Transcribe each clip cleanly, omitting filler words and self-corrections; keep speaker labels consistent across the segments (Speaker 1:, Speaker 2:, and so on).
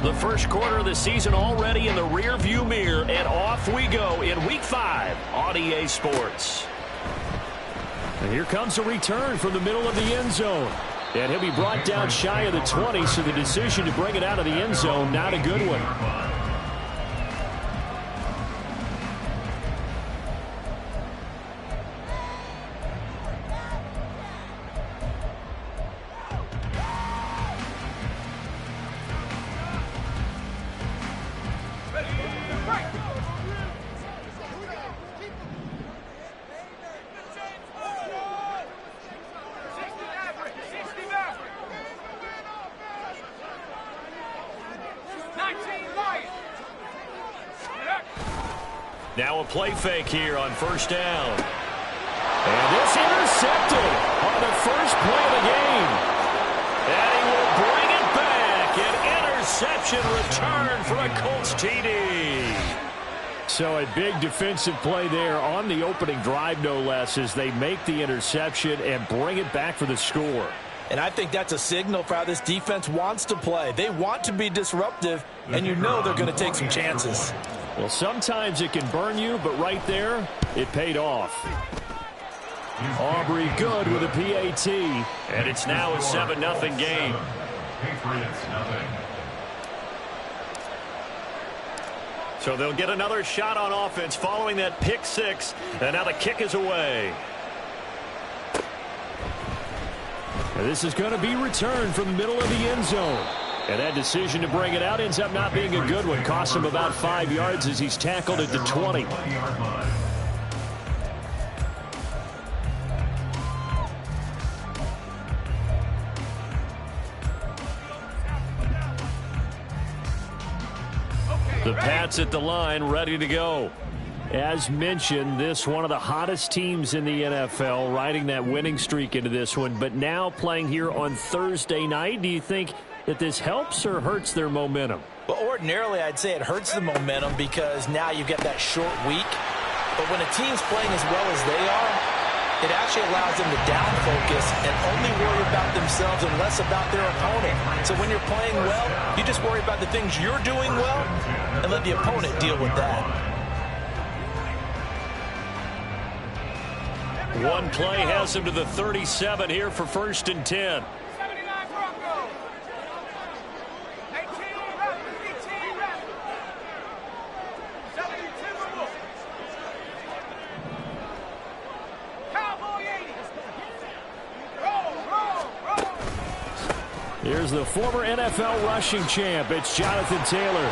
Speaker 1: The first quarter of the season already in the rearview mirror, and off we go in Week 5 on EA Sports.
Speaker 2: And here comes a return from the middle of the end zone. And he'll be brought down shy of the 20, so the decision to bring it out of the end zone, not a good one.
Speaker 1: Now a play fake here on first down. And this intercepted on the first play of the game. And he will bring it back. An interception return for a Colts TD.
Speaker 2: So a big defensive play there on the opening drive, no less, as they make the interception and bring it back for the score.
Speaker 3: And I think that's a signal for how this defense wants to play. They want to be disruptive, and you know they're going to take some chances.
Speaker 2: Well, sometimes it can burn you, but right there, it paid off. Aubrey good with a PAT.
Speaker 1: And it's now a 7-0 game. So they'll get another shot on offense following that pick six. And now the kick is away.
Speaker 2: And this is going to be returned from the middle of the end zone. And that decision to bring it out ends up not being a good one. Costs him about 5 yards as he's tackled at the 20. The Pats at the line, ready to go. As mentioned, this one of the hottest teams in the NFL, riding that winning streak into this one, but now playing here on Thursday night. Do you think that this helps or hurts their momentum?
Speaker 3: Well, ordinarily, I'd say it hurts the momentum because now you get that short week. But when a team's playing as well as they are, it actually allows them to down focus and only worry about themselves and less about their opponent. So when you're playing well, you just worry about the things you're doing well and let the opponent deal with that.
Speaker 1: One play has him to the 37 here for 1st and 10.
Speaker 2: Here's the former NFL rushing champ. It's Jonathan Taylor.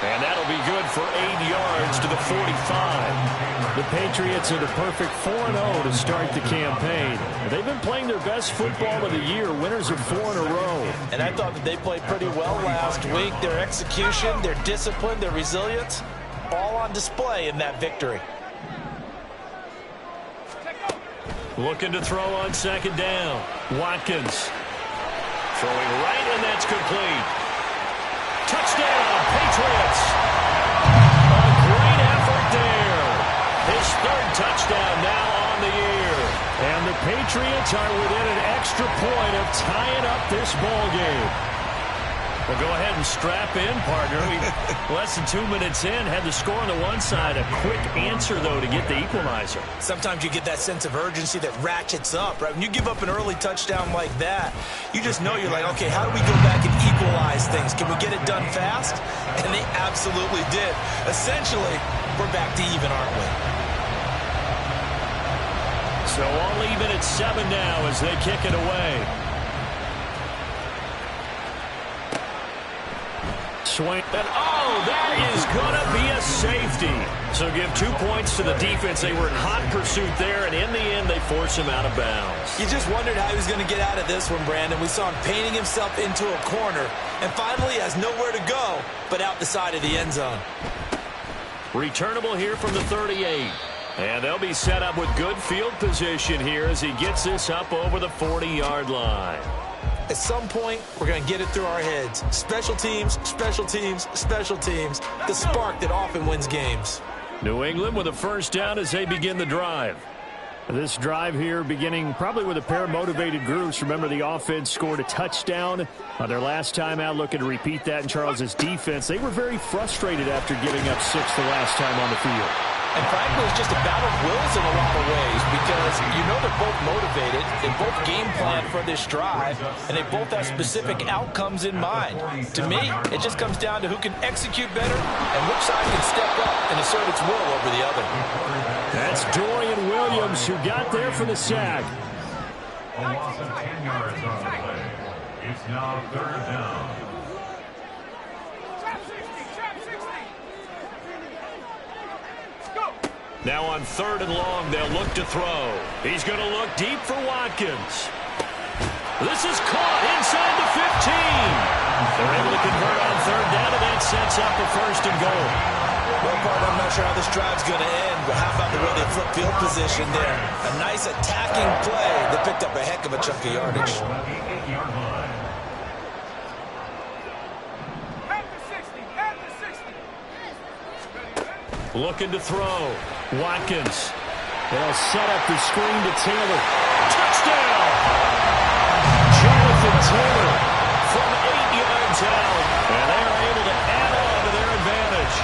Speaker 1: And that'll be good for 8 yards to the 45.
Speaker 2: The Patriots are the perfect 4-0 to start the campaign. They've been playing their best football of the year, winners of 4 in a row.
Speaker 3: And I thought that they played pretty well last week. Their execution, their discipline, their resilience, all on display in that victory.
Speaker 1: Looking to throw on 2nd down. Watkins throwing right, and that's complete. Touchdown, Patriots. A great effort there. His 3rd touchdown now on the year.
Speaker 2: And the Patriots are within an extra point of tying up this ball game.
Speaker 1: Well, go ahead and strap in, partner. Less than 2 minutes in, had the score on the one side. A quick answer, though, to get the equalizer.
Speaker 3: Sometimes you get that sense of urgency that ratchets up, right? When you give up an early touchdown like that, you just know you're like, okay, how do we go back and equalize things? Can we get it done fast? And they absolutely did. Essentially, we're back to even, aren't we?
Speaker 1: So all even at 7 now as they kick it away. Swing. And that is going to be a safety. So give 2 points to the defense. They were in hot pursuit there, and in the end, they force him out of bounds.
Speaker 3: You just wondered how he was going to get out of this one, Brandon. We saw him painting himself into a corner, and finally has nowhere to go but out the side of the end zone.
Speaker 1: Returnable here from the 38. And they'll be set up with good field position here as he gets this up over the 40-yard line.
Speaker 3: At some point, we're going to get it through our heads. Special teams, special teams, special teams. The spark that often wins games.
Speaker 1: New England with a 1st down as they begin the drive.
Speaker 2: This drive here beginning probably with a pair of motivated groups. Remember, the offense scored a touchdown on their last time out, looking to repeat that in Charles's defense. They were very frustrated after giving up 6 the last time on the field.
Speaker 3: And frankly, it's just a battle of wills in a lot of ways because you know they're both motivated, they both game plan for this drive, and they both have specific outcomes in mind. To me, it just comes down to who can execute better and which side can step up and assert its will over the other.
Speaker 2: That's Dorian Williams who got there for the sack.
Speaker 4: A loss of 10 yards on the play. It's now 3rd down.
Speaker 1: Now on 3rd and long, they'll look to throw. He's going to look deep for Watkins. This is caught inside the 15. They're able to convert on 3rd down, and that sets up a 1st and goal.
Speaker 3: Well, partner, I'm not sure how this drive's going to end, but how about the way they flip field position there? A nice attacking play that picked up a heck of a chunk of yardage.
Speaker 1: Looking to throw. Watkins.
Speaker 2: They'll set up the screen to Taylor.
Speaker 1: Touchdown! Jonathan Taylor from 8 yards out. And they are able to add on to their advantage.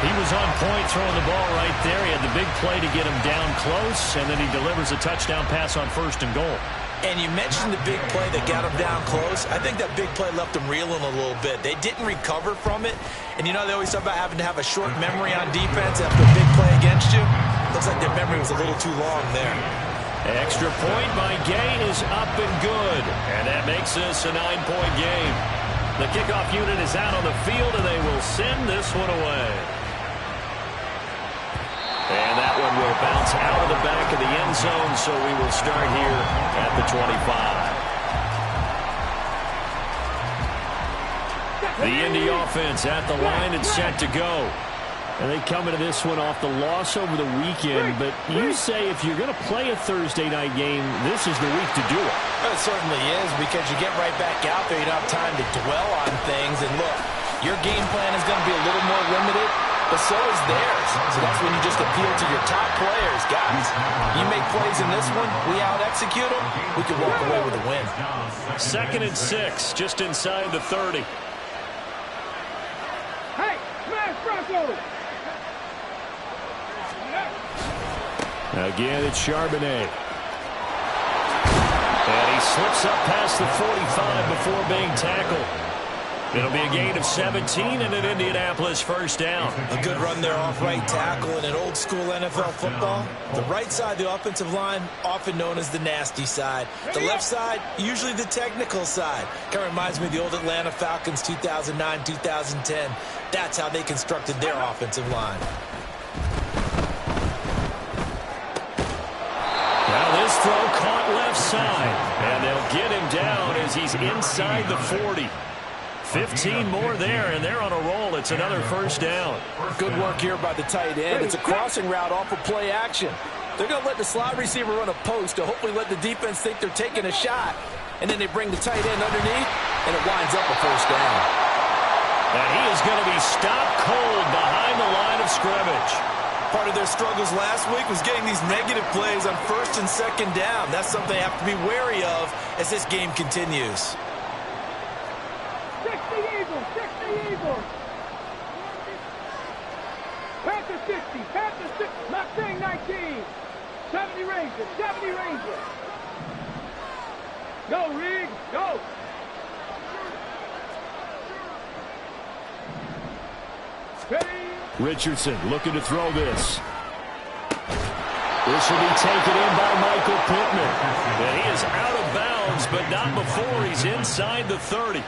Speaker 2: He was on point throwing the ball right there. He had the big play to get him down close, and then he delivers a touchdown pass on 1st and goal.
Speaker 3: And you mentioned the big play that got him down close. I think that big play left them reeling a little bit. They didn't recover from it. And you know they always talk about having to have a short memory on defense after a big play against you. Looks like their memory was a little too long there.
Speaker 2: Extra point by Gay is up and good.
Speaker 1: And that makes this a 9-point game. The kickoff unit is out on the field, and they will send this one away. And that one will bounce out of the back of the end zone, so we will start here at the 25. The Indy offense at the line and set to go.
Speaker 2: And they come into this one off the loss over the weekend, but you say if you're going to play a Thursday night game, this is the week to do it.
Speaker 3: Well, it certainly is, because you get right back out there. You don't have time to dwell on things. And look, your game plan is going to be a little more limited, but so is theirs. So that's when you just appeal to your top players. Guys, you make plays in this one, we out-execute them, we can walk away with a win.
Speaker 1: 2nd and 6, just inside the 30.
Speaker 5: Hey, smash Bronco!
Speaker 2: Again, it's Charbonnet.
Speaker 1: And he slips up past the 45 before being tackled. It'll be a gain of 17 and an Indianapolis 1st down.
Speaker 3: A good run there off right tackle in an old-school NFL football. The right side, the offensive line, often known as the nasty side. The left side, usually the technical side. Kind of reminds me of the old Atlanta Falcons 2009, 2010. That's how they constructed their offensive line.
Speaker 1: Now this throw caught left side. And they'll get him down as he's inside the 40. 15 more there, and they're on a roll. It's another 1st down.
Speaker 3: Good work here by the tight end. It's a crossing route off of play action. They're going to let the slot receiver run a post to hopefully let the defense think they're taking a shot. And then they bring the tight end underneath, and it winds up a 1st down.
Speaker 1: And he is going to be stopped cold behind the line of scrimmage.
Speaker 3: Part of their struggles last week was getting these negative plays on 1st and 2nd down. That's something they have to be wary of as this game continues.
Speaker 5: 60 Eagles, 60 Eagles. Panther 60, Panther 60, Mustang 19. 70 Rangers, 70 Rangers. Go, Riggs, go. Ready?
Speaker 2: Richardson looking to throw this. This will be taken in by Michael Pittman.
Speaker 1: And he is out of bounds, but not before he's inside the 30.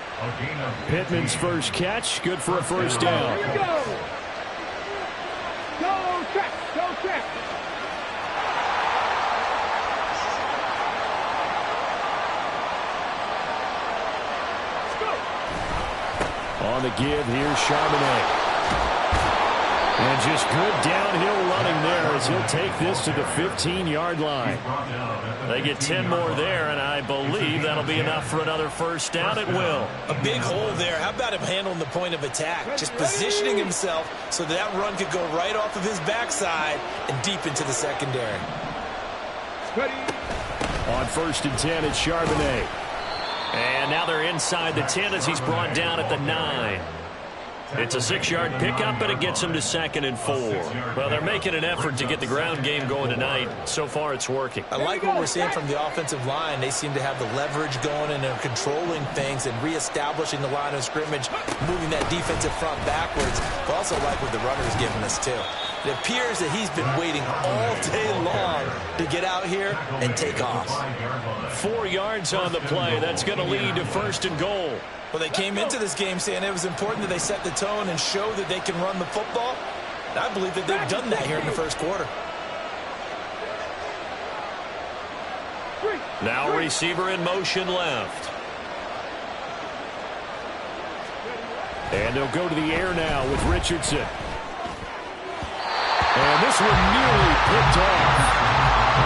Speaker 2: Pittman's first catch, good for a 1st down.
Speaker 5: Here we go. Go, track, go, track.
Speaker 2: On the give, here's Charbonnet. And just good downhill running there as he'll take this to the 15-yard line.
Speaker 1: They get 10 more there, and I believe that'll be enough for another first down. It will.
Speaker 3: A big hole there. How about him handling the point of attack? Just positioning himself so that run could go right off of his backside and deep into the secondary.
Speaker 2: On 1st and 10, it's Charbonnet.
Speaker 1: And now they're inside the 10 as he's brought down at the 9. It's a 6-yard pickup, and it gets him to 2nd and 4. Well, they're making an effort to get the ground game going tonight. So far, it's working.
Speaker 3: I like what we're seeing from the offensive line. They seem to have the leverage going, and they're controlling things and reestablishing the line of scrimmage, moving that defensive front backwards. But also like what the runner's giving us, too. It appears that he's been waiting all day long to get out here and take off.
Speaker 1: 4 yards on the play. That's going to lead to 1st and goal.
Speaker 3: Well, they came into this game saying it was important that they set the tone and show that they can run the football. And I believe that they've done that here in the first quarter.
Speaker 1: Now receiver in motion left.
Speaker 2: And they'll go to the air now with Richardson. And this one nearly picked off.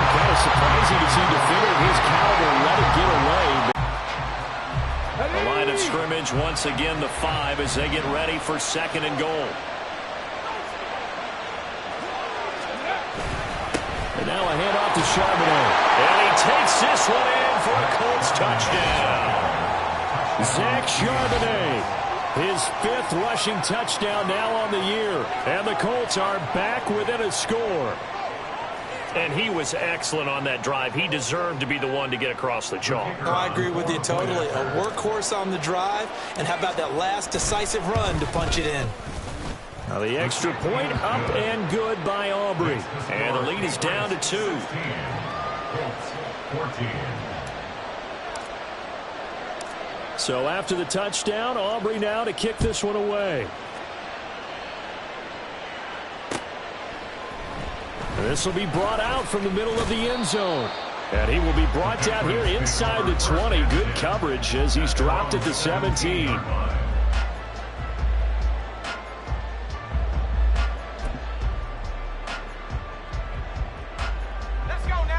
Speaker 2: Kind of surprising to see a defender of his caliber let it get away.
Speaker 1: The line of scrimmage once again the 5 as they get ready for 2nd and goal.
Speaker 2: And now a handoff to Charbonnet.
Speaker 1: And he takes this one in for a Colts touchdown.
Speaker 2: Zach Charbonnet, his 5th rushing touchdown now on the year. And the Colts are back within a score.
Speaker 1: And he was excellent on that drive. He deserved to be the one to get across the chalk.
Speaker 3: Oh, I agree with you totally. A workhorse on the drive. And how about that last decisive run to punch it in?
Speaker 2: Now the extra point up and good by Aubrey.
Speaker 1: And the lead is down to 2.
Speaker 2: So after the touchdown, Aubrey now to kick this one away. This will be brought out from the middle of the end zone. And he will be brought down here inside the 20. Good coverage as he's dropped at the 17.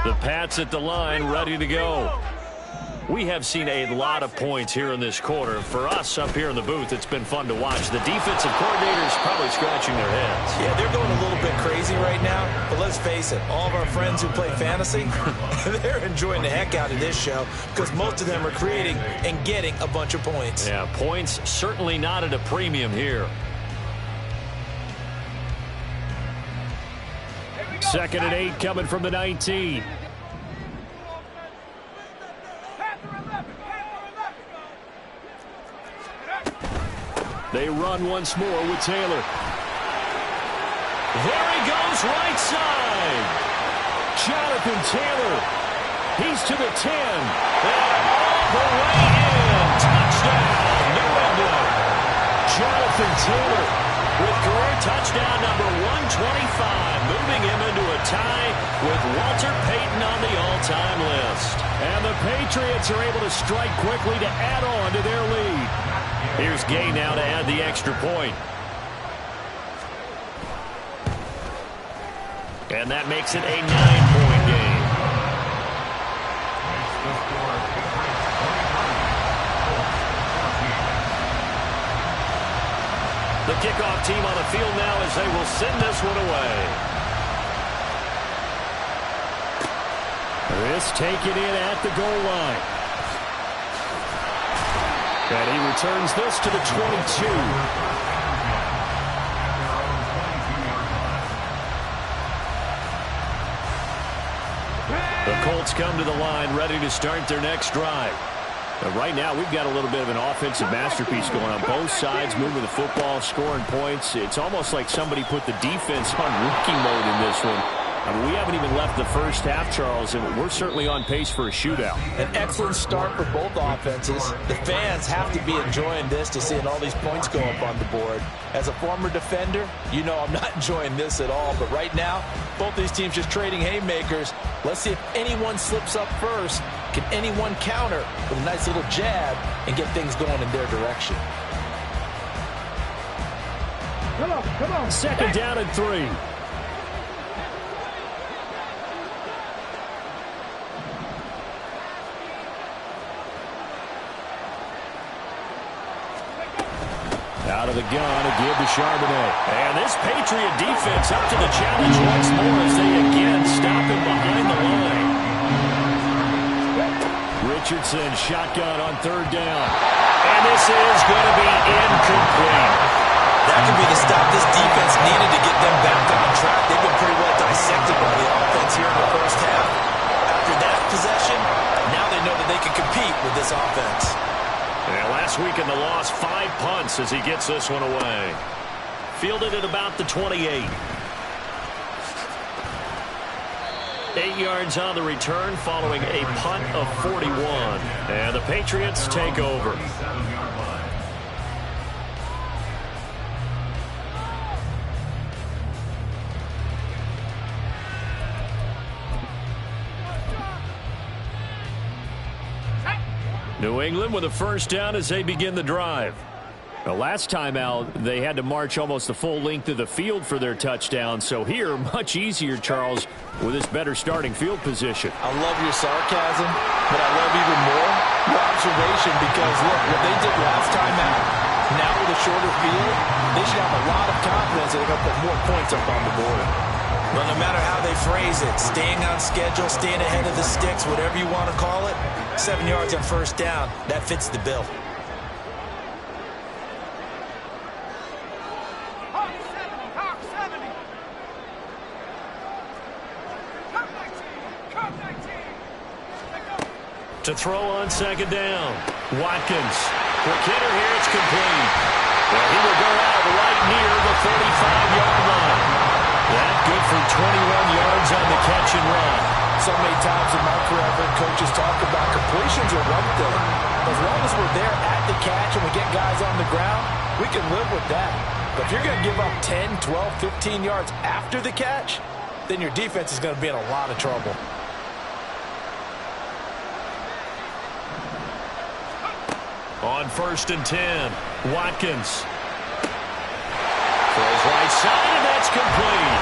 Speaker 1: The Pats at the line, ready to go. We have seen a lot of points here in this quarter. For us up here in the booth, it's been fun to watch. The defensive coordinators probably scratching their heads.
Speaker 3: Yeah, they're going a little bit crazy right now. But let's face it, all of our friends who play fantasy, they're enjoying the heck out of this show because most of them are creating and getting a bunch of points.
Speaker 1: Yeah, points certainly not at a premium here.
Speaker 2: 2nd and 8 coming from the 19. They run once more with Taylor.
Speaker 1: There he goes, right side.
Speaker 2: Jonathan Taylor. He's to the 10.
Speaker 1: And all the way in. Touchdown, New England.
Speaker 2: Jonathan Taylor
Speaker 1: with career touchdown number 125, moving him into a tie with Walter Payton on the all-time list.
Speaker 2: And the Patriots are able to strike quickly to add on to their lead.
Speaker 1: Here's Gay now to add the extra point. And that makes it a 9-point game. The kickoff team on the field now as they will send this one away.
Speaker 2: This taken in at the goal line. And he returns this to the 22.
Speaker 1: The Colts come to the line ready to start their next drive.
Speaker 2: But right now, we've got a little bit of an offensive masterpiece going on. Both sides moving the football, scoring points. It's almost like somebody put the defense on rookie mode in this one. I mean, we haven't even left the first half, Charles, and we're certainly on pace for a shootout.
Speaker 3: An excellent start for both offenses. The fans have to be enjoying this to seeing all these points go up on the board. As a former defender, you know I'm not enjoying this at all. But right now, both these teams just trading haymakers. Let's see if anyone slips up first. Can anyone counter with a nice little jab and get things going in their direction?
Speaker 5: Come on.
Speaker 2: Second down and 3. Out of the gun, a give to Charbonnet. And this Patriot defense up to the challenge once more as they again stop him behind the line. Richardson shotgun on third down. And this is going to be incomplete.
Speaker 3: That could be the stop this defense needed to get them back on track. They've been pretty well dissected by the offense here in the first half. After that possession, now they know that they can compete with this offense.
Speaker 2: And last week in the loss, 5 punts as he gets this one away. Fielded at about the 28. 8 yards on the return following a punt of 41. And the Patriots take over. New England with a first down as they begin the drive. The last time out, they had to march almost the full length of the field for their touchdown. So here, much easier, Charles, with this better starting field position.
Speaker 3: I love your sarcasm, but I love even more your observation because, look, what they did last time out, now with a shorter field, they should have a lot of confidence that they're going to put more points up on the board. But no matter how they phrase it, staying on schedule, staying ahead of the sticks, whatever you want to call it, 7 yards on first down, that fits the bill.
Speaker 2: To throw on second down. Watkins. Quick hitter here, it's complete. Well, he will go out right near the 35-yard line. That good for 21 yards on the catch and run.
Speaker 3: So many times in my career, I've heard coaches talk about completions are one thing. As long as we're there at the catch and we get guys on the ground, we can live with that. But if you're going to give up 10, 12, 15 yards after the catch, then your defense is going to be in a lot of trouble.
Speaker 2: On first and 10, Watkins. Throws right side, and that's complete.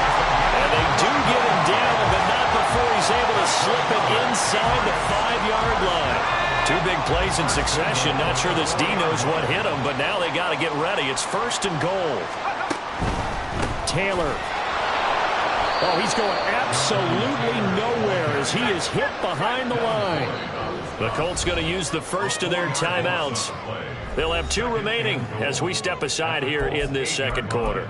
Speaker 2: And they do get him down, but not before he's able to slip it inside the 5-yard line. 2 big plays in succession. Not sure this D knows what hit him, but now they got to get ready. It's first and goal. Taylor. Oh, he's going absolutely nowhere as he is hit behind the line. The Colts going to use the first of their timeouts. They'll have 2 remaining as we step aside here in this second quarter.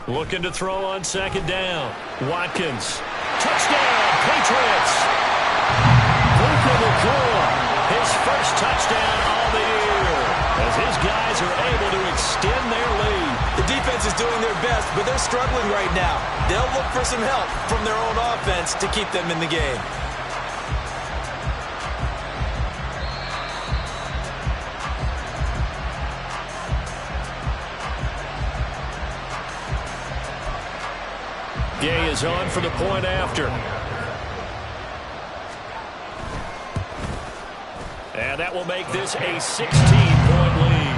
Speaker 2: Looking to throw on second down. Watkins. Touchdown, Patriots. Puka Nacua. His first touchdown on the year as his guys are able to extend their lead.
Speaker 3: The defense is doing their best, but they're struggling right now. They'll look for some help from their own offense to keep them in the game.
Speaker 2: Gay is on for the point after. And that will make this a 16-point lead.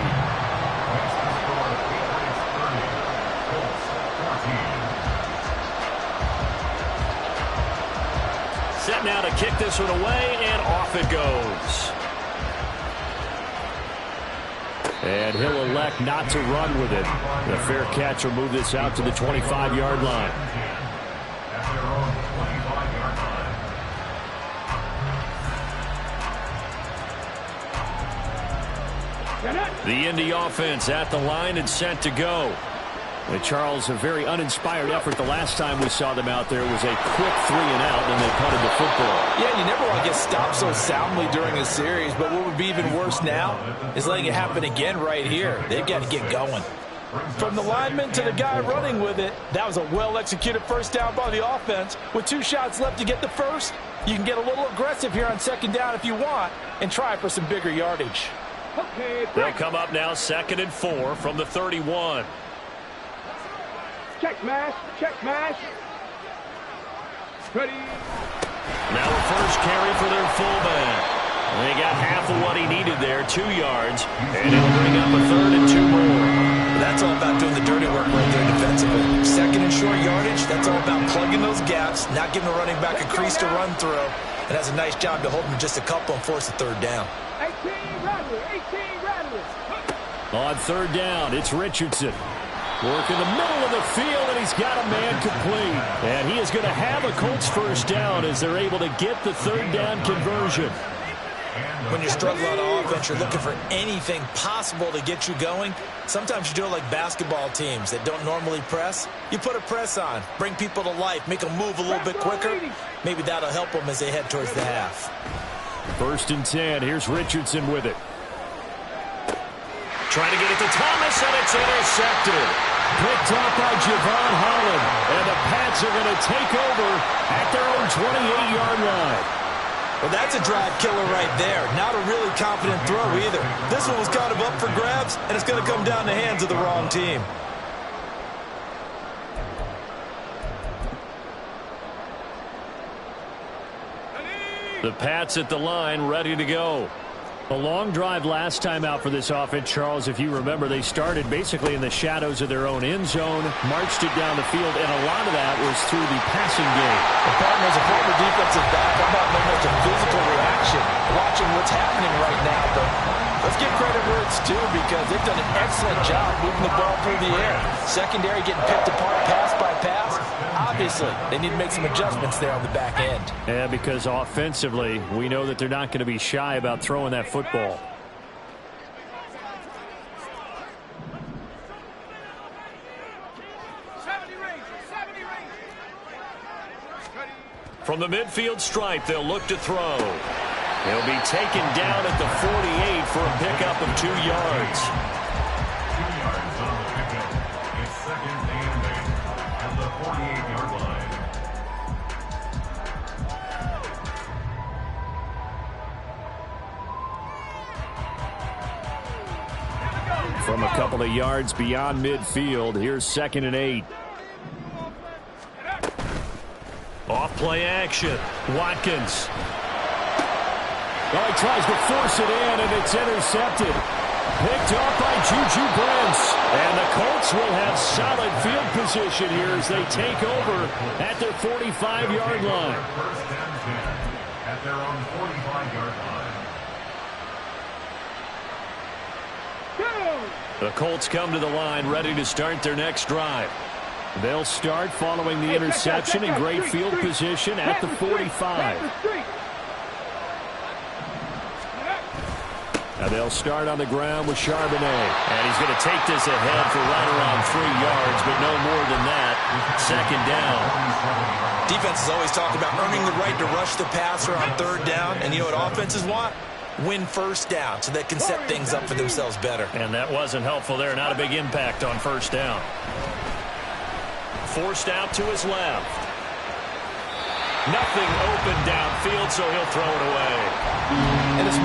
Speaker 2: Set now to kick this one away, and off it goes. And he'll elect not to run with it. The fair catch will move this out to the 25-yard line. The Indy offense at the line and set to go. And Charles, a very uninspired effort the last time we saw them out there was a quick 3 and out, and they punted the football.
Speaker 3: Yeah, you never want to get stopped so soundly during a series, but what would be even worse now is letting it happen again right here. They've got to get going. From the lineman to the guy running with it, that was a well-executed first down by the offense. With 2 shots left to get the first, you can get a little aggressive here on second down if you want and try for some bigger yardage.
Speaker 2: They'll come up now 2nd and 4 from the 31.
Speaker 5: Check smash. Check smash. Ready.
Speaker 2: Now a first carry for their fullback. They got half of what he needed there, 2 yards, and it'll bring up a 3rd and 2 more.
Speaker 3: That's all about doing the dirty work right there defensively. 2nd and short yardage, that's all about plugging those gaps, not giving the running back a crease to run through, and that's a nice job to hold him just a couple and force a 3rd down.
Speaker 5: 18 Rattler. 18 Rattler.
Speaker 2: On 3rd down, it's Richardson. Working the middle of the field, and he's got a man complete. And he is going to have a Colts first down as they're able to get the 3rd down conversion.
Speaker 3: When you're struggling on offense, you're looking for anything possible to get you going. Sometimes you do it like basketball teams that don't normally press. You put a press on, bring people to life, make them move a little bit quicker. Maybe that'll help them as they head towards the half.
Speaker 2: 1st and 10. Here's Richardson with it. Trying to get it to Thomas, and it's intercepted. Picked up by Javon Holland. And the Pats are going to take over at their own 28-yard line.
Speaker 3: Well, that's a drive killer right there. Not a really confident throw either. This one was kind of up for grabs, and it's going to come down the hands of the wrong team.
Speaker 2: The Pats at the line, ready to go. A long drive last time out for this offense, Charles. If you remember, they started basically in the shadows of their own end zone, marched it down the field, and a lot of that was through the passing game.
Speaker 3: The partner's a former defensive back. I'm not almost a physical reaction watching what's happening right now, but let's give credit where it's due because they've done an excellent job moving the ball through the air. Secondary getting picked apart pass by pass. Obviously, they need to make some adjustments there on the back end.
Speaker 2: Yeah, because offensively, we know that they're not going to be shy about throwing that football. From the midfield stripe, they'll look to throw. He'll be taken down at the 48 for a pickup of 2 yards.
Speaker 4: 2 yards on the pickup. It's 2nd and 8 at the 48-yard line.
Speaker 2: From a couple of yards beyond midfield, here's 2nd and 8. Off play action. Watkins. Oh, he tries to force it in, and it's intercepted. Picked off by Juju Brents. And the Colts will have solid field position here as they take over at their 45-yard line.
Speaker 4: 1st and 10 at their own 45-yard line.
Speaker 2: The Colts come to the line ready to start their next drive. They'll start following the interception in great field position at the 45. Now they'll start on the ground with Charbonnet. And he's going to take this ahead for right around 3 yards, but no more than that. 2nd down.
Speaker 3: Defenses always talk about earning the right to rush the passer on 3rd down. And you know what offenses want? Win 1st down so they can set things up for themselves better.
Speaker 2: And that wasn't helpful there. Not a big impact on 1st down. Forced out to his left. Nothing open downfield, so he'll throw it away.
Speaker 3: And it's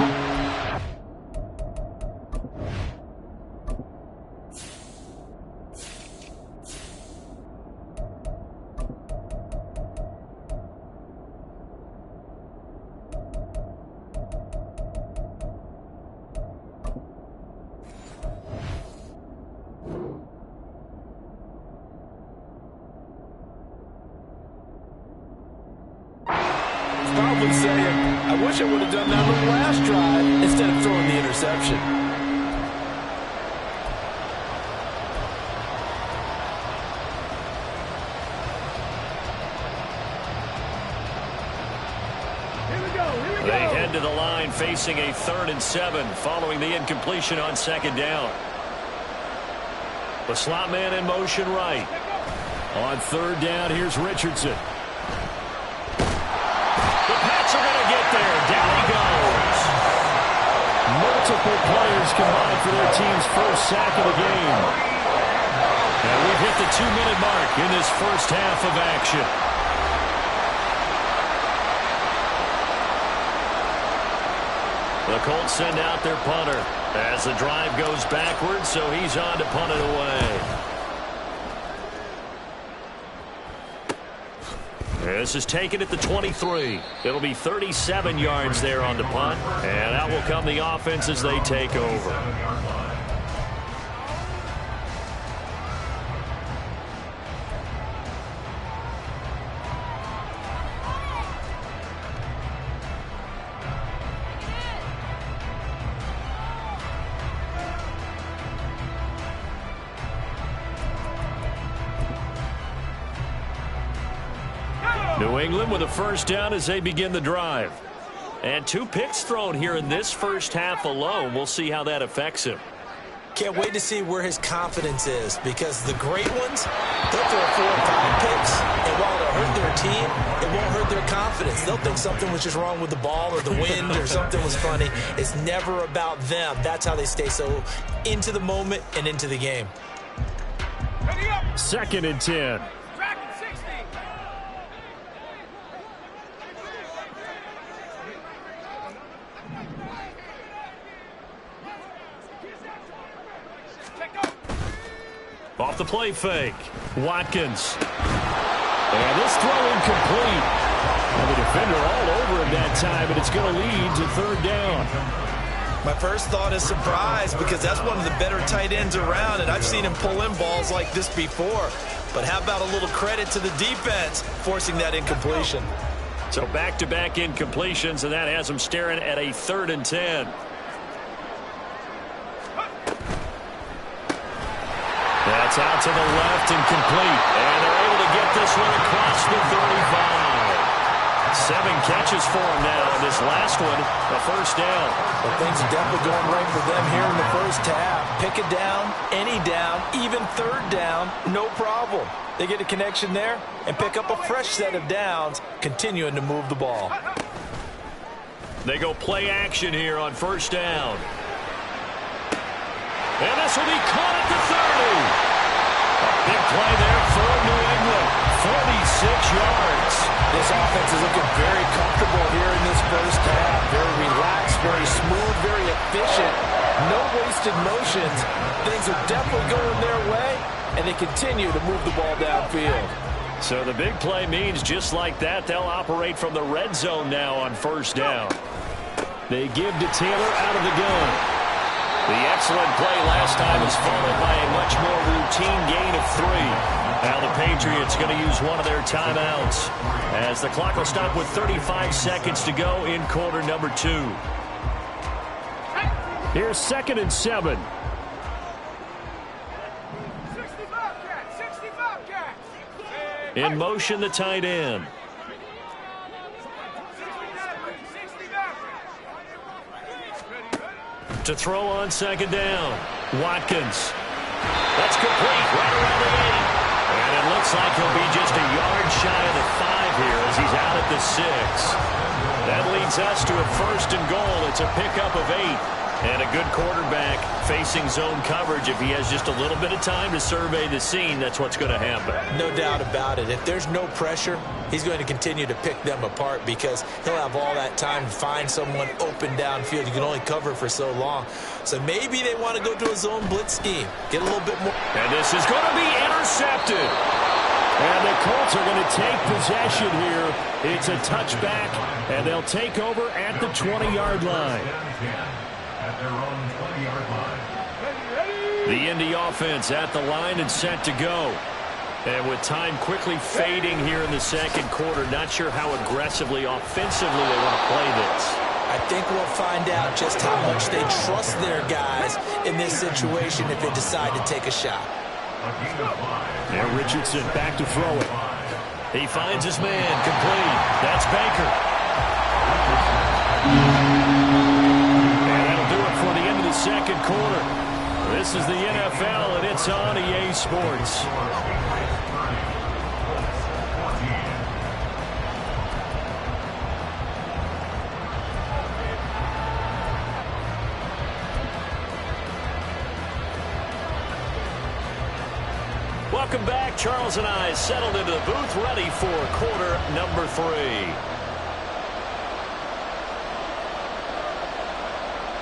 Speaker 3: probably saying, I wish I would have done that on the last drive instead of throwing the interception.
Speaker 2: They head to the line facing a 3rd and 7 following the incompletion on 2nd down. The slot man in motion right. On 3rd down, here's Richardson. Down he goes. Multiple players combined for their team's first sack of the game. And we've hit the 2-minute mark in this first half of action. The Colts send out their punter as the drive goes backwards, so he's on to punt it away. This is taken at the 23. It'll be 37 yards there on the punt. And out will come the offense as they take over. New England with a first down as they begin the drive. And 2 picks thrown here in this first half alone. We'll see how that affects him.
Speaker 3: Can't wait to see where his confidence is, because the great ones, they'll throw 4 or 5 picks, and while it'll hurt their team, it won't hurt their confidence. They'll think something was just wrong with the ball or the wind or something was funny. It's never about them. That's how they stay so into the moment and into the game.
Speaker 2: 2nd and 10. Off the play fake. Watkins. And this throw incomplete. And the defender all over him that time, and it's going to lead to 3rd down.
Speaker 3: My first thought is surprise, because that's one of the better tight ends around, and I've seen him pull in balls like this before. But how about a little credit to the defense forcing that incompletion?
Speaker 2: So back-to-back incompletions, and that has him staring at a 3rd and 10. That's out to the left and complete. And they're able to get this one across the 35. 7 catches for him now. And this last one, a first down.
Speaker 3: Well, things are definitely going right for them here in the first half. Pick it down, any down, even 3rd down, no problem. They get a connection there and pick up a fresh set of downs, continuing to move the ball.
Speaker 2: They go play action here on first down. And this will be caught at the 30. A big play there for New England. 46 yards.
Speaker 3: This offense is looking very comfortable here in this first half. Very relaxed, very smooth, very efficient. No wasted motions. Things are definitely going their way, and they continue to move the ball downfield.
Speaker 2: So the big play means just like that, they'll operate from the red zone now on first down. They give to Taylor out of the gun. The excellent play last time was followed by a much more routine gain of 3. Now the Patriots going to use one of their timeouts as the clock will stop with 35 seconds to go in quarter number 2. Here's 2nd and 7.
Speaker 5: 65 cats.
Speaker 2: In motion, the tight end. To throw on 2nd down. Watkins. That's complete right around the 8. And it looks like he'll be just a yard shy of the 5 here as he's out at the 6. That leads us to a 1st and goal. It's a pickup of 8. And a good quarterback facing zone coverage. If he has just a little bit of time to survey the scene, that's what's going to happen.
Speaker 3: No doubt about it. If there's no pressure, he's going to continue to pick them apart because he'll have all that time to find someone open downfield. You can only cover for so long. So maybe they want to go to a zone blitz scheme. Get a little bit more.
Speaker 2: And this is going to be intercepted. And the Colts are going to take possession here. It's a touchback, and they'll take over at the 20-yard line.
Speaker 4: At their own 20-yard line.
Speaker 2: The Indy offense at the line and set to go. And with time quickly fading here in the 2nd quarter, not sure how aggressively, offensively they want to play this.
Speaker 3: I think we'll find out just how much they trust their guys in this situation if they decide to take a shot.
Speaker 2: There, Richardson back to throw it. He finds his man, complete. That's Baker. And that'll do it for the end of the 2nd quarter. This is the NFL, and it's on EA Sports. Welcome back. Charles and I settled into the booth, ready for quarter number 3.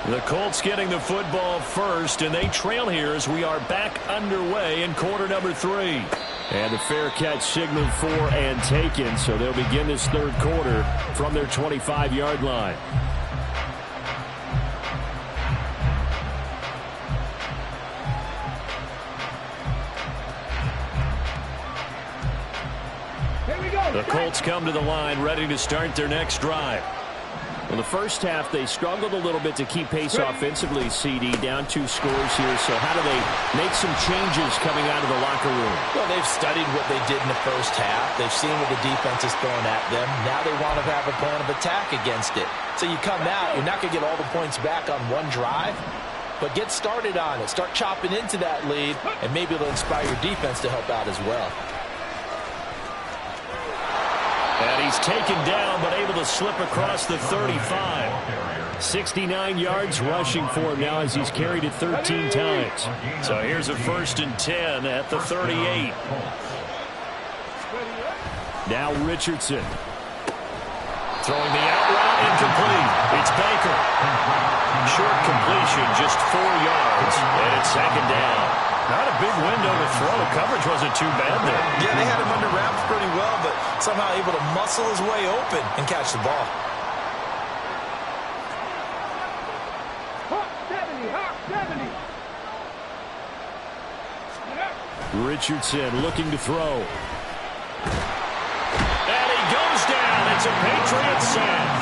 Speaker 2: The Colts getting the football first, and they trail here as we are back underway in quarter number 3. And the fair catch signaled for and taken, so they'll begin this third quarter from their 25-yard line.
Speaker 5: Here we go.
Speaker 2: The Colts come to the line ready to start their next drive. In the first half, they struggled a little bit to keep pace offensively, CD, down 2 scores here. So how do they make some changes coming out of the locker room?
Speaker 3: Well, they've studied what they did in the first half. They've seen what the defense is throwing at them. Now they want to have a plan of attack against it. So you come out, you're not going to get all the points back on one drive, but get started on it. Start chopping into that lead, and maybe it'll inspire your defense to help out as well.
Speaker 2: And he's taken down, but able to slip across the 35. 69 yards rushing for him now as he's carried it 13 times. So here's a 1st and 10 at the 38. Now Richardson. Throwing the out route, incomplete. It's Baker. Short completion, just 4 yards, and it's 2nd down. Not a big window to throw. Coverage wasn't too bad there.
Speaker 3: Yeah, they had him under wraps pretty well, but somehow able to muscle his way open and catch the ball.
Speaker 5: Hawk 70, Hawk 70.
Speaker 2: Richardson looking to throw. And he goes down. It's a Patriot sack.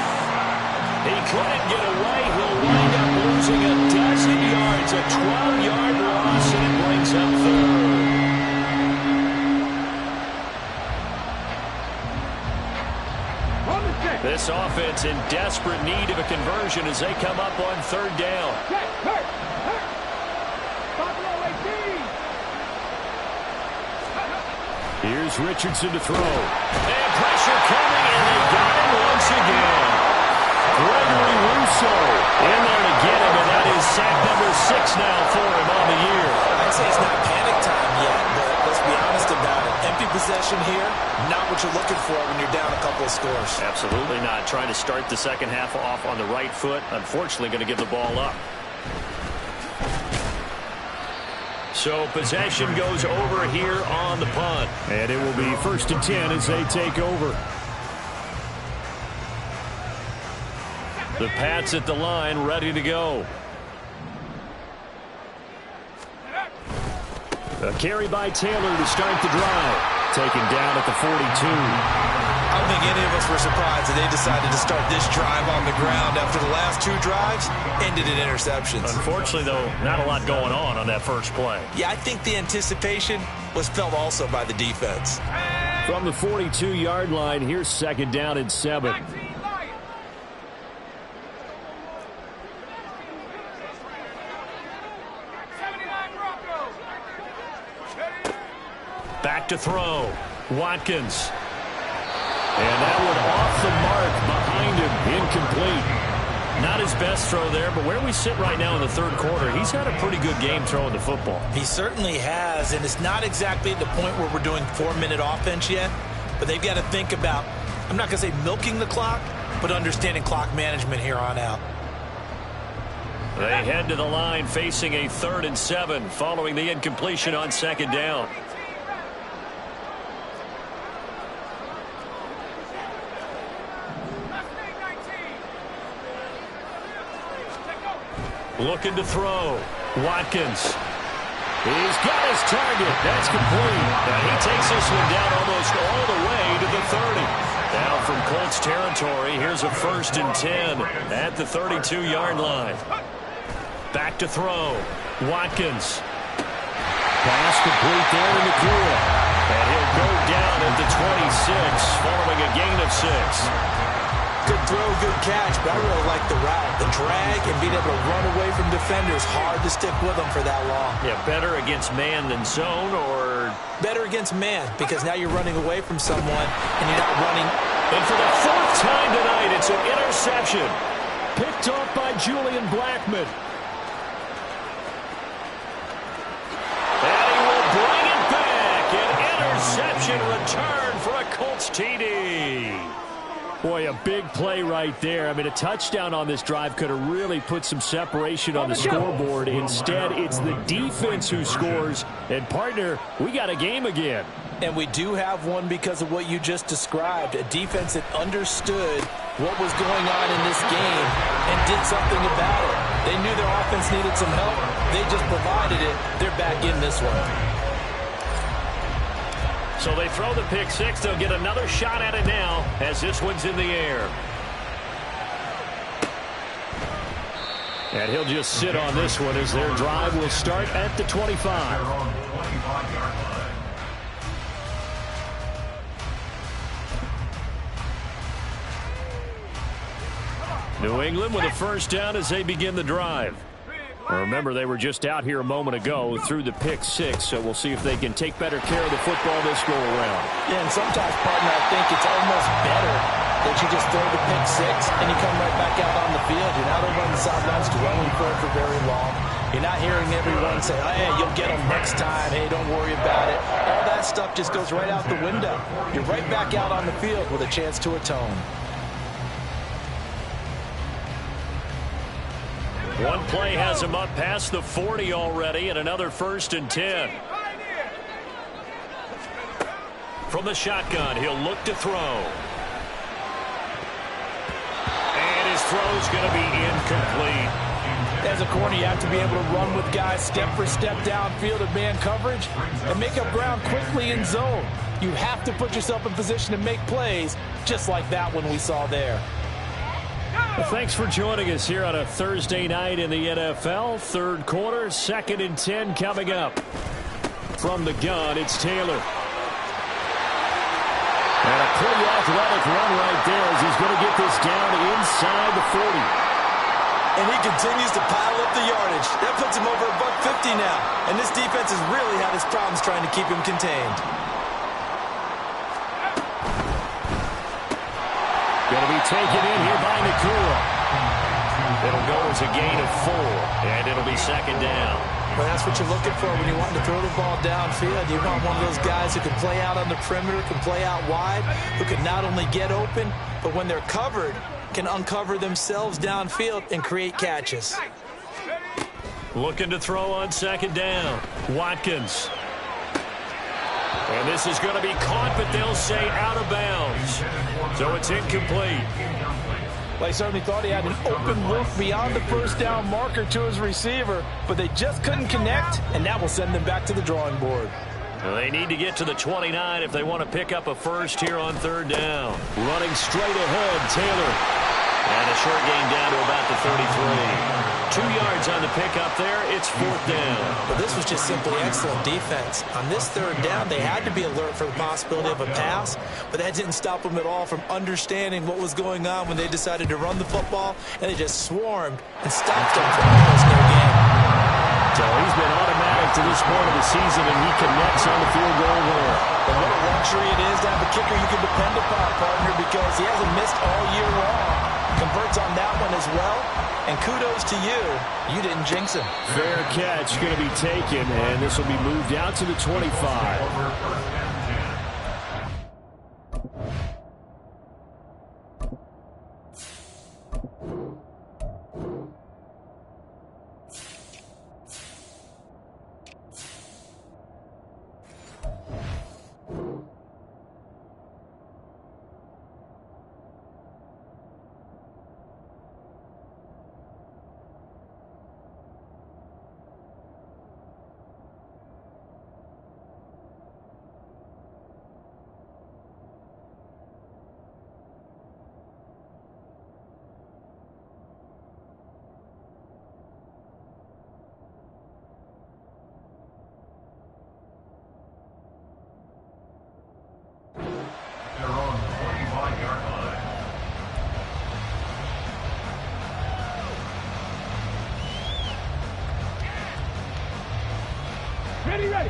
Speaker 2: He couldn't get away. He'll wind up losing a dozen yards, a 12-yard loss, and it brings up 3rd. This offense in desperate need of a conversion as they come up on 3rd down. Here's Richardson to throw. And pressure coming, and they got him once again. Gregory Rousseau in there to get him, and that is sack number 6 now for him on the year.
Speaker 3: I'd say it's not panic time yet, but let's be honest about it. Empty possession here, not what you're looking for when you're down a couple of scores.
Speaker 2: Absolutely not. Trying to start the second half off on the right foot. Unfortunately, going to give the ball up. So possession goes over here on the punt. And it will be 1st and 10 as they take over. The Pats at the line, ready to go. A carry by Taylor to start the drive. Taken down at the 42.
Speaker 3: I don't think any of us were surprised that they decided to start this drive on the ground after the last 2 drives ended in interceptions.
Speaker 2: Unfortunately, though, not a lot going on that first play.
Speaker 3: Yeah, I think the anticipation was felt also by the defense.
Speaker 2: From the 42-yard line, here's 2nd down and 7. Back to throw. Watkins. And that one off the mark behind him. Incomplete. Not his best throw there, but where we sit right now in the 3rd quarter, he's had a pretty good game throwing the football.
Speaker 3: He certainly has, and it's not exactly at the point where we're doing 4-minute offense yet, but they've got to think about, I'm not going to say milking the clock, but understanding clock management here on out.
Speaker 2: They head to the line facing a 3rd and 7 following the incompletion on 2nd down. Looking to throw. Watkins. He's got his target. That's complete. And he takes this one down almost all the way to the 30. Now from Colts territory, here's a 1st and 10 at the 32-yard line. Back to throw. Watkins. Pass complete there to McCool. And he'll go down at the 26 following a gain of 6.
Speaker 3: Good throw, good catch, but I really like the route. The drag and being able to run away from defenders, hard to stick with them for that long.
Speaker 2: Yeah, better against man than zone, or?
Speaker 3: Better against man, because now you're running away from someone and you're not running.
Speaker 2: And for the 4th time tonight, it's an interception. Picked off by Julian Blackmon. And he will bring it back. An interception return for a Colts TD. Boy, a big play right there. I mean, a touchdown on this drive could have really put some separation on the scoreboard. Instead, it's the defense who scores. And, partner, we got a game again.
Speaker 3: And we do have one because of what you just described. A defense that understood what was going on in this game and did something about it. They knew their offense needed some help. They just provided it. They're back in this one.
Speaker 2: So they throw the pick six. They'll get another shot at it now as this one's in the air. And he'll just sit on this one as their drive will start at the 25. New England with a first down as they begin the drive. Remember, they were just out here a moment ago through the pick six, so we'll see if they can take better care of the football this go-around.
Speaker 3: Yeah, and sometimes, partner, I think it's almost better that you just throw the pick six and you come right back out on the field. You're not over on the sidelines dwelling for it for very long. You're not hearing everyone say, oh, hey, you'll get them next time. Hey, don't worry about it. All that stuff just goes right out the window. You're right back out on the field with a chance to atone.
Speaker 2: One play has him up past the 40 already, and another 1st and 10. From the shotgun, he'll look to throw. And his throw's going to be incomplete.
Speaker 3: As a corner, you have to be able to run with guys step for step downfield of man coverage and make up ground quickly in zone. You have to put yourself in position to make plays just like that one we saw there.
Speaker 2: Well, thanks for joining us here on a Thursday night in the NFL. Third quarter, 2nd and 10 coming up. From the gun, it's Taylor. And a pretty athletic run right there as he's going to get this down inside the 40.
Speaker 3: And he continues to pile up the yardage. That puts him over $150 now. And this defense has really had its problems trying to keep him contained.
Speaker 2: Going to be taken in here by Nakua. It'll go as a gain of 4, and it'll be 2nd down.
Speaker 3: Well, that's what you're looking for when you want to throw the ball downfield. You want one of those guys who can play out on the perimeter, can play out wide, who can not only get open, but when they're covered, can uncover themselves downfield and create catches.
Speaker 2: Looking to throw on 2nd down. Watkins. And this is going to be caught, but they'll say out of bounds. So it's incomplete.
Speaker 3: Well, he certainly thought he had an open look beyond the first down marker to his receiver, but they just couldn't connect, and that will send them back to the drawing board.
Speaker 2: Well, they need to get to the 29 if they want to pick up a first here on 3rd down. Running straight ahead, Taylor. And a short gain down to about the 33. 2 yards on the pickup there. It's 4th down.
Speaker 3: But this was just simply excellent defense. On this 3rd down, they had to be alert for the possibility of a pass, but that didn't stop them at all from understanding what was going on when they decided to run the football, and they just swarmed and stopped them for almost no gain.
Speaker 2: So he's been automatic to this point of the season, and he connects on the field goal there.
Speaker 3: And what a luxury it is to have a kicker you can depend upon, partner, because he hasn't missed all year long. Converts on that one as well. And kudos to you. You didn't jinx him.
Speaker 2: Fair catch going to be taken, and this will be moved out to the 25.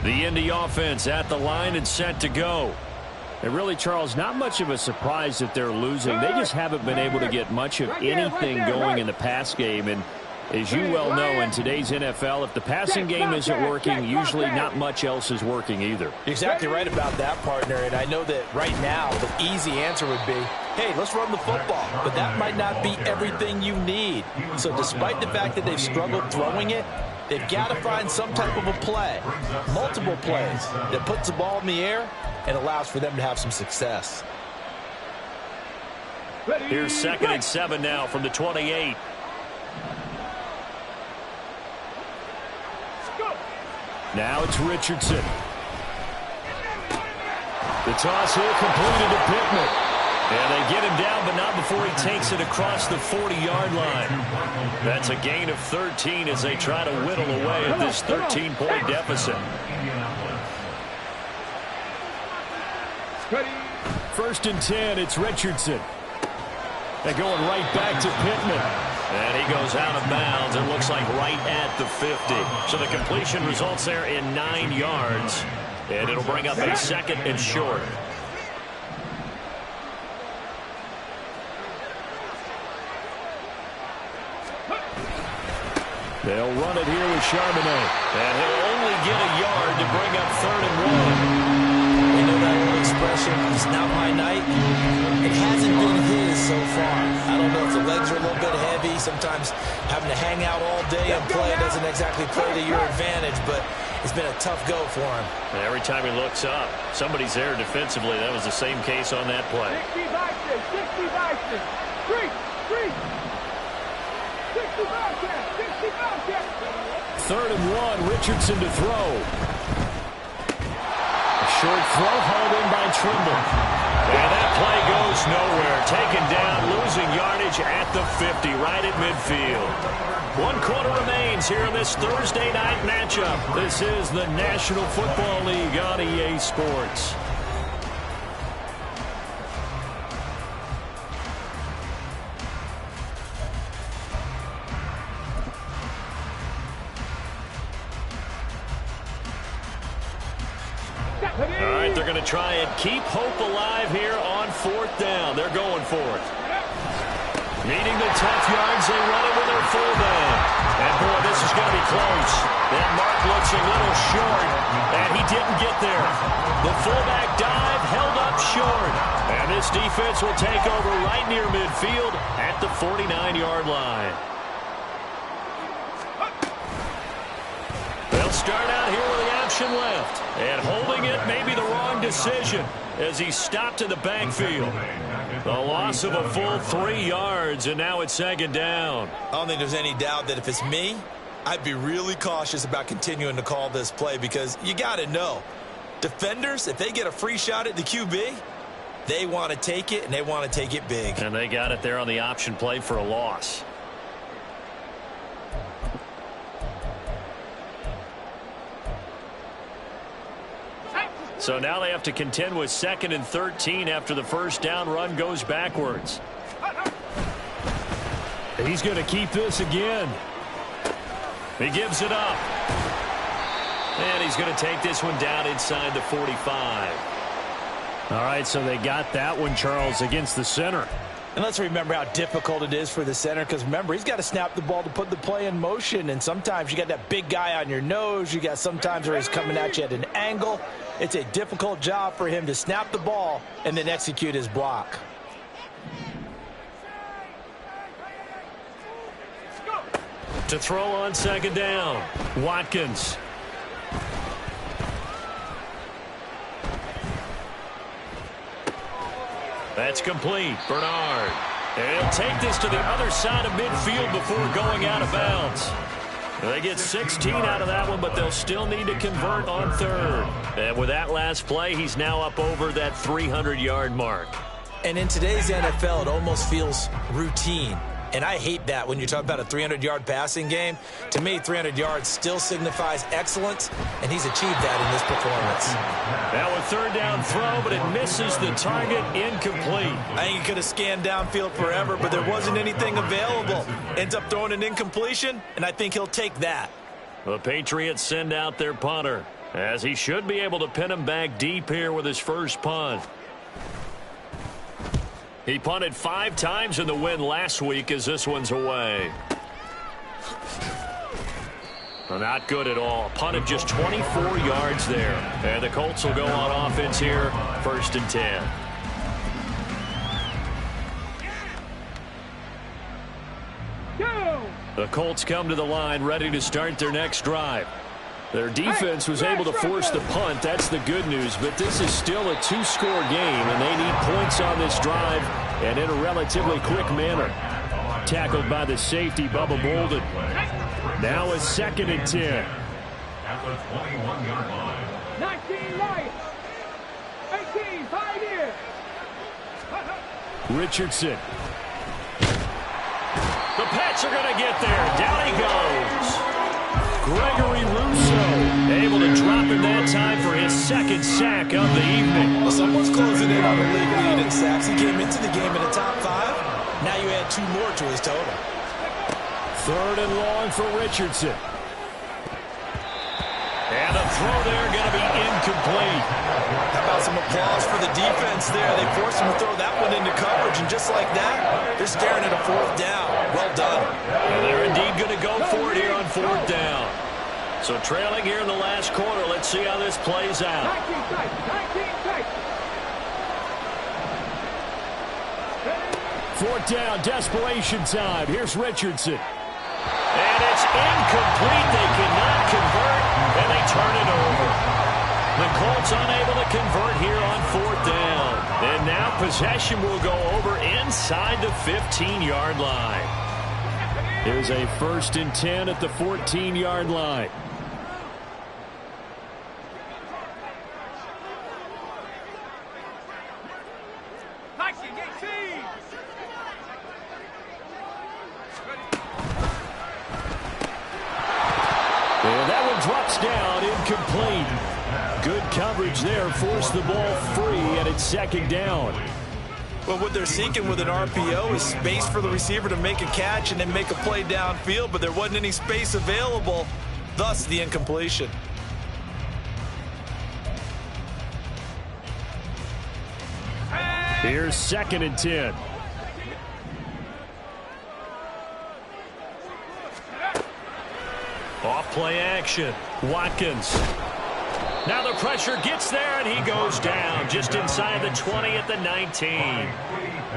Speaker 2: The Indy offense at the line and set to go. And really, Charles, not much of a surprise that they're losing. They just haven't been able to get much of anything going in the pass game. And As you well know, in today's NFL, if the passing game isn't working, usually not much else is working either.
Speaker 3: You're exactly right about that, partner. And I know that right now the easy answer would be, hey, let's run the football. But that might not be everything you need. So despite the fact that they've struggled throwing it, they've got to find some type of a play, multiple plays, that puts the ball in the air and allows for them to have some success.
Speaker 2: Here's 2nd and 7 now from the 28. Now it's Richardson. The toss here completed to Pittman. And they get him down, but not before he takes it across the 40-yard line. That's a gain of 13 as they try to whittle away at this 13-point deficit. 1st and 10, it's Richardson. They're going right back to Pittman. And he goes out of bounds. It looks like right at the 50. So the completion results there in 9 yards. And it'll bring up a 2nd and short. They'll run it here with Charbonnet. And he'll only get a yard to bring up 3rd and 1.
Speaker 3: You know that old expression, it's not my night? It hasn't been his so far. I don't know if the legs are a little bit heavy. Sometimes having to hang out all day and play doesn't exactly play to your advantage, but it's been a tough go for him.
Speaker 2: And every time he looks up, somebody's there defensively. That was the same case on that play.
Speaker 5: 60 Bison, 60 Bison. 3, 3. 60 Bison, 60 Bison.
Speaker 2: 3rd and 1, Richardson to throw. A short throw hauled in by Trimble. And that play goes nowhere. Taken down, losing yardage at the 50, right at midfield. 1 quarter remains here in this Thursday night matchup. This is the National Football League on EA Sports. All right, they're going to try and keep hope alive here on 4th down. They're going for it. Needing the tough yards, they run it with their fullback. And, boy, this is going to be close. That mark looks a little short, and he didn't get there. The fullback dive held up short. And this defense will take over right near midfield at the 49-yard line. They'll start out here with the option left. And holding it may be the wrong decision as he stopped in the backfield. The loss of a full 3 yards, and now it's 2nd down.
Speaker 3: I don't think there's any doubt that if it's me, I'd be really cautious about continuing to call this play because you got to know, defenders, if they get a free shot at the QB, they want to take it, and they want to take it big.
Speaker 2: And they got it there on the option play for a loss. So now they have to contend with 2nd and 13 after the 1st down run goes backwards. He's going to keep this again. He gives it up. And he's going to take this one down inside the 45. All right, so they got that one, Charles, against the center.
Speaker 3: And let's remember how difficult it is for the center because, remember, he's got to snap the ball to put the play in motion. And sometimes you got that big guy on your nose. You got sometimes where he's coming at you at an angle. It's a difficult job for him to snap the ball and then execute his block.
Speaker 2: To throw on 2nd down, Watkins. That's complete. Bernard. And he'll take this to the other side of midfield before going out of bounds. They get 16 out of that one, but they'll still need to convert on 3rd. And with that last play, he's now up over that 300-yard mark.
Speaker 3: And in today's NFL, it almost feels routine. And I hate that when you talk about a 300-yard passing game. To me, 300 yards still signifies excellence, and he's achieved that in this performance.
Speaker 2: Now a 3rd down throw, but it misses the target, incomplete.
Speaker 3: I think he could have scanned downfield forever, but there wasn't anything available. Ends up throwing an incompletion, and I think he'll take that.
Speaker 2: The Patriots send out their punter, as he should be able to pin him back deep here with his first punt. He punted 5 times in the win last week as this one's away. Well, not good at all. Punt of just 24 yards there. And the Colts will go on offense here, 1st and 10. The Colts come to the line ready to start their next drive. Their defense was able to force the punt. That's the good news. But this is still a 2-score game, and they need points on this drive and in a relatively quick manner. Tackled by the safety, Bubba Bolden. Now a 2nd and 10.
Speaker 4: At the 21-yard line.
Speaker 5: 19 Lions. 18 Pioneers.
Speaker 2: Richardson. The Pats are going to get there. Down he goes. Gregory Rousseau able to drop him that time for his 2nd sack of the evening.
Speaker 3: Well, someone's closing in on the league lead in sacks. He came into the game in the top 5. Now you add 2 more to his total.
Speaker 2: 3rd and long for Richardson. And the throw there going to be incomplete.
Speaker 3: How about some applause for the defense there? They forced him to throw that one into coverage, and just like that, they're staring at a 4th down. Well done.
Speaker 2: And they're indeed going to go for it here on 4th down. So trailing here in the last quarter. Let's see how this plays out.
Speaker 5: 19 tight. 19 tight.
Speaker 2: 4th down, desperation time. Here's Richardson. And it's incomplete. They cannot convert, and they turn it over. The Colts unable to convert here on 4th down. And now possession will go over inside the 15-yard line. Here's a 1st and 10 at the 14-yard line. And that one drops down, incomplete. Good coverage there, forced the ball free, and it's 2nd down.
Speaker 3: Well, what they're seeking with an RPO is space for the receiver to make a catch and then make a play downfield, but there wasn't any space available, thus the incompletion.
Speaker 2: Here's 2nd and 10. Off play action. Watkins. Now the pressure gets there, and he goes down just inside the 20 at the 19.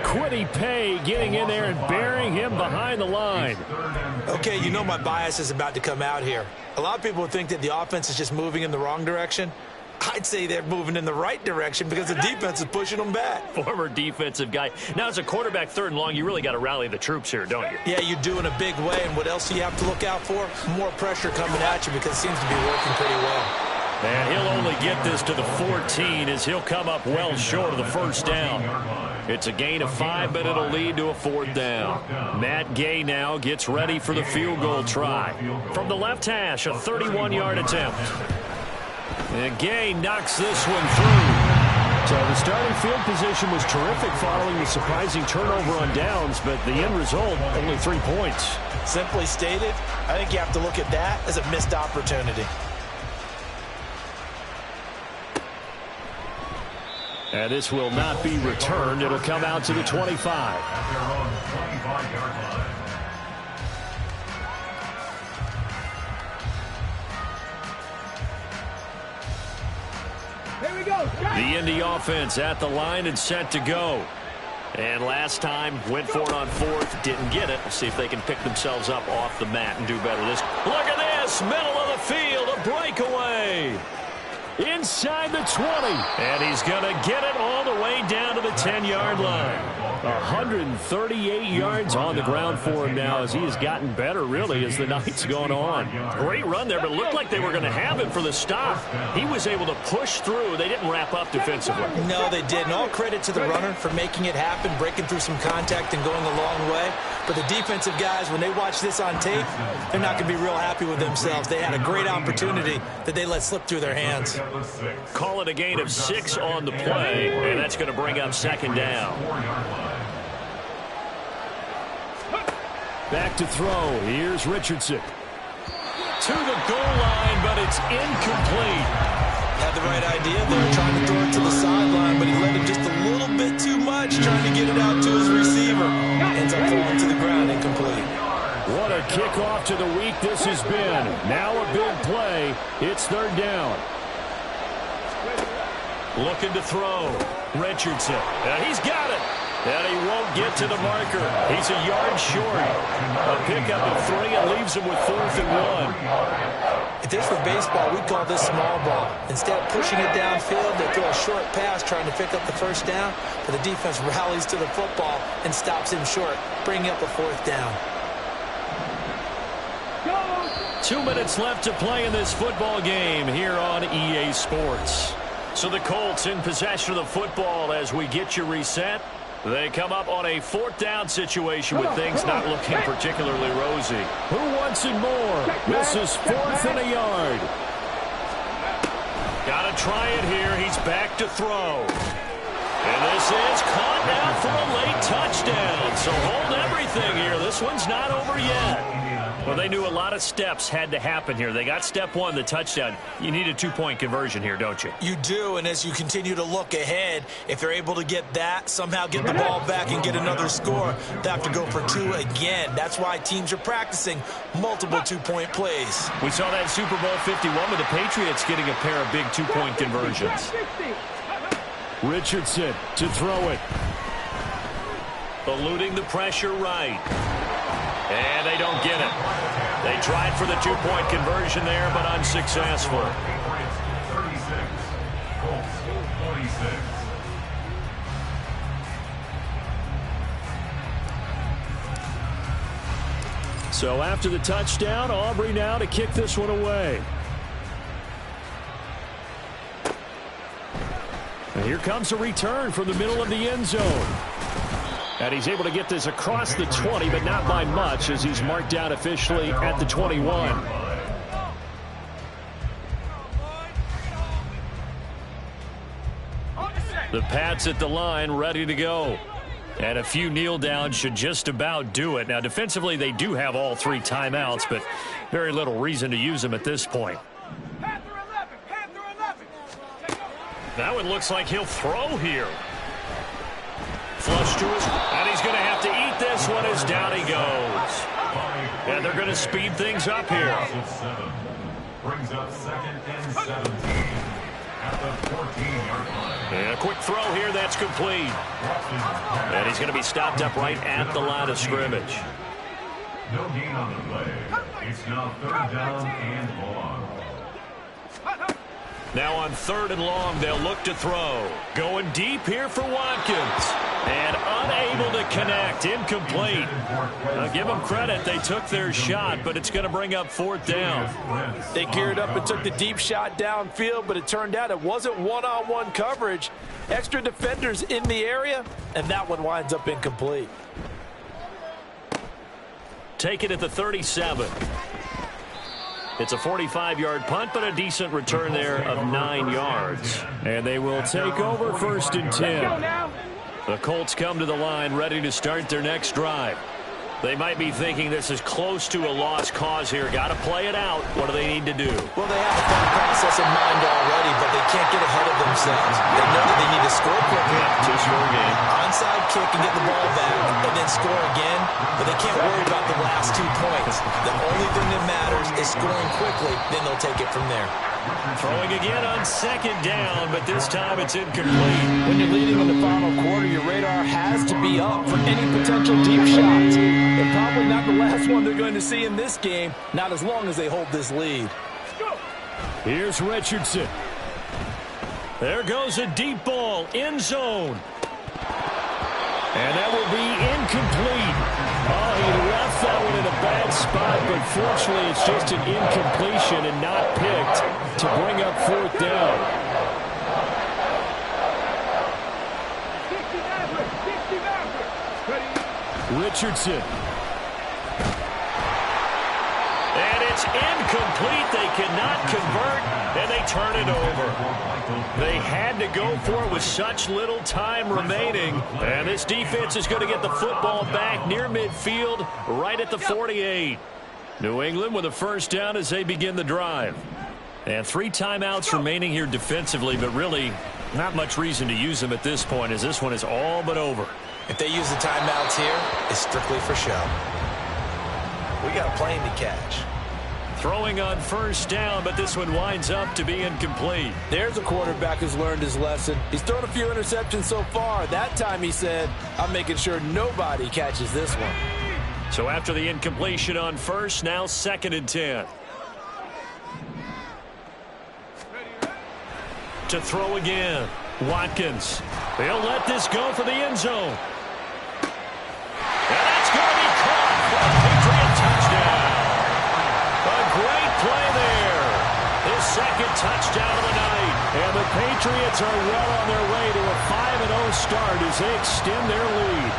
Speaker 2: Kwity Paye getting in there and burying him behind the line.
Speaker 3: Okay, you know my bias is about to come out here. A lot of people think that the offense is just moving in the wrong direction. I'd say they're moving in the right direction because the defense is pushing them back.
Speaker 2: Former defensive guy. Now, as a quarterback 3rd and long, you really got to rally the troops here, don't you?
Speaker 3: Yeah, you do in a big way. And what else do you have to look out for? More pressure coming at you because it seems to be working pretty well.
Speaker 2: And he'll only get this to the 14 as he'll come up well short of the 1st down. It's a gain of 5, but it'll lead to a 4th down. Matt Gay now gets ready for the field goal try. From the left hash, a 31-yard attempt. And Gay knocks this one through. So the starting field position was terrific following the surprising turnover on downs, but the end result, only 3 points.
Speaker 3: Simply stated, I think you have to look at that as a missed opportunity.
Speaker 2: And this will not be returned. It'll come out to the 25.
Speaker 4: They're on the 25-yard line.
Speaker 5: Here we go.
Speaker 2: The Indy offense at the line and set to go. And last time, went for it on 4th, didn't get it. We'll see if they can pick themselves up off the mat and do better this. Look at this, middle of the field, a breakaway. Inside the 20. And he's going to get it all the way down to the 10-yard line. 138 yards on the ground for him now as he has gotten better, really, as the night's gone on. Great run there, but it looked like they were going to have him for the stop. He was able to push through. They didn't wrap up defensively.
Speaker 3: No, they didn't. All credit to the runner for making it happen, breaking through some contact and going a long way. But the defensive guys, when they watch this on tape, they're not going to be real happy with themselves. They had a great opportunity that they let slip through their hands.
Speaker 2: Call it a gain of 6 on the play, and that's going to bring up 2nd down. Back to throw. Here's Richardson. To the goal line, but it's incomplete.
Speaker 3: Had the right idea there, trying to throw it to the sideline, but he let it just a little bit too much, trying to get it out to his receiver. Ends up falling to the ground, incomplete.
Speaker 2: What a kickoff to the week this has been. Now a big play. It's third down.
Speaker 1: Looking to throw. Richardson. And he's got it. And he won't get to the marker. He's a yard short. A pickup of 3 and leaves him with 4th and 1.
Speaker 3: If this were baseball, we'd call this small ball. Instead of pushing it downfield, they throw a short pass trying to pick up the first down, but the defense rallies to the football and stops him short, bringing up a 4th down.
Speaker 1: 2 minutes left to play in this football game here on EA Sports. So the Colts in possession of the football as we get you reset. They come up on a 4th down situation with things not looking particularly rosy.
Speaker 2: Who wants it more? This is 4th and a yard.
Speaker 1: Got to try it here. He's back to throw. And this is caught now for a late touchdown. So hold everything here. This one's not over yet. Well, they knew a lot of steps had to happen here. They got step 1, the touchdown. You need a 2-point conversion here, don't you?
Speaker 3: You do, and as you continue to look ahead, if they're able to get that, somehow get the ball back and get another score, they have to go for 2 again. That's why teams are practicing multiple 2-point plays.
Speaker 1: We saw that Super Bowl 51 with the Patriots getting a pair of big 2-point conversions.
Speaker 2: Richardson to throw it.
Speaker 1: Eluding the pressure right. And they don't get it. They tried for the 2-point conversion there, but unsuccessful.
Speaker 4: 36. Colts 26.
Speaker 2: So after the touchdown, Aubrey now to kick this one away. And here comes a return from the middle of the end zone. And he's able to get this across the 20, but not by much as he's marked down officially at the 21.
Speaker 1: The Pats at the line ready to go. And a few kneel downs should just about do it. Now, defensively, they do have all 3 timeouts, but very little reason to use them at this point. That one looks like he'll throw here. Flush to his, and he's going to have to eat this one as down he goes. And they're going to speed things up here.
Speaker 4: Brings up 2nd and 17 at the 14-yard line.
Speaker 1: And a quick throw here, that's complete. And he's going to be stopped up right at the line of scrimmage.
Speaker 4: No gain on the play. It's now 3rd down and long.
Speaker 1: Now on 3rd and long, they'll look to throw. Going deep here for Watkins. And unable to connect. Incomplete. Now give them credit. They took their shot, but it's going to bring up 4th down.
Speaker 3: They geared up and took the deep shot downfield, but it turned out it wasn't one-on-one coverage. Extra defenders in the area, and that one winds up incomplete.
Speaker 1: Take it at the 37. It's a 45-yard punt, but a decent return there of 9 yards.
Speaker 2: And they will take over 1st and 10.
Speaker 1: The Colts come to the line ready to start their next drive. They might be thinking this is close to a lost cause here. Got to play it out. What do they need to do?
Speaker 3: Well, they have the thought process in mind already, but they can't get ahead of themselves. They know that they need to score quickly.
Speaker 1: Two-score game.
Speaker 3: Onside kick and get the ball back and then score again, but they can't worry about the last 2 points. The only thing that matters is scoring quickly, then they'll take it from there.
Speaker 1: Throwing again on 2nd down, but this time it's incomplete.
Speaker 3: When you're leading in the final quarter, your radar has to be up for any potential deep shots. And probably not the last one they're going to see in this game, not as long as they hold this lead.
Speaker 2: Here's Richardson.
Speaker 1: There goes a deep ball, end zone.
Speaker 2: And that will be incomplete. Oh, he left that one in a bad spot, but fortunately it's just an incompletion and not picked to bring up 4th down.
Speaker 5: 60
Speaker 2: Richardson.
Speaker 1: And it's incomplete. They cannot convert, and they turn it over. They had to go for it with such little time remaining. And this defense is going to get the football back near midfield, right at the 48. New England with a 1st down as they begin the drive. And 3 timeouts remaining here defensively, but really not much reason to use them at this point as this one is all but over.
Speaker 3: If they use the timeouts here, it's strictly for show. We got a plane to catch.
Speaker 2: Throwing on first down, but this one winds up to be incomplete.
Speaker 3: There's a quarterback who's learned his lesson. He's thrown a few interceptions so far. That time he said, I'm making sure nobody catches this one.
Speaker 2: So after the incompletion on first, now 2nd and 10. To throw again, Watkins. He'll let this go for the end zone. And that's going to be caught for a Patriot touchdown. A great play there. His 2nd touchdown of the night. And the Patriots are well on their way to a 5-0 start as they extend their lead.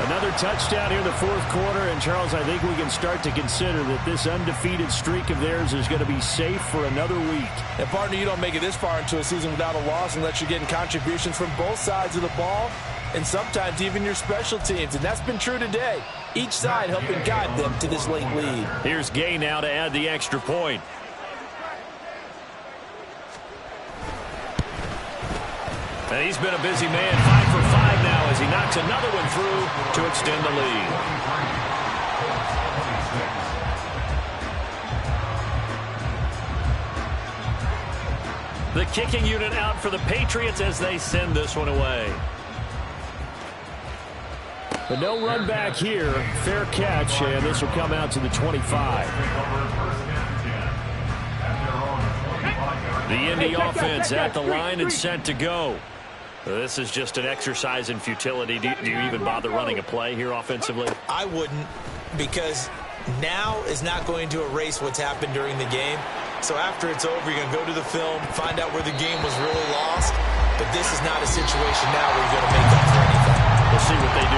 Speaker 2: Another touchdown here in the 4th quarter. And, Charles, I think we can start to consider that this undefeated streak of theirs is going to be safe for another week.
Speaker 3: And, partner, you don't make it this far into a season without a loss unless you're getting contributions from both sides of the ball and sometimes even your special teams. And that's been true today. Each side helping guide them to this late lead.
Speaker 2: Here's Gay now to add the extra point. And he's been a busy man, 5 for 5 now as he knocks another one through to extend the lead. The kicking unit out for the Patriots as they send this one away. But no run back here. Fair catch, and this will come out to the 25. The Indy offense at the line and set to go. This is just an exercise in futility. Do you even bother running a play here offensively?
Speaker 3: I wouldn't, because now is not going to erase what's happened during the game. So after it's over, you're going to go to the film, find out where the game was really lost. But this is not a situation now where you're going to make up for anything.
Speaker 2: We'll see what they do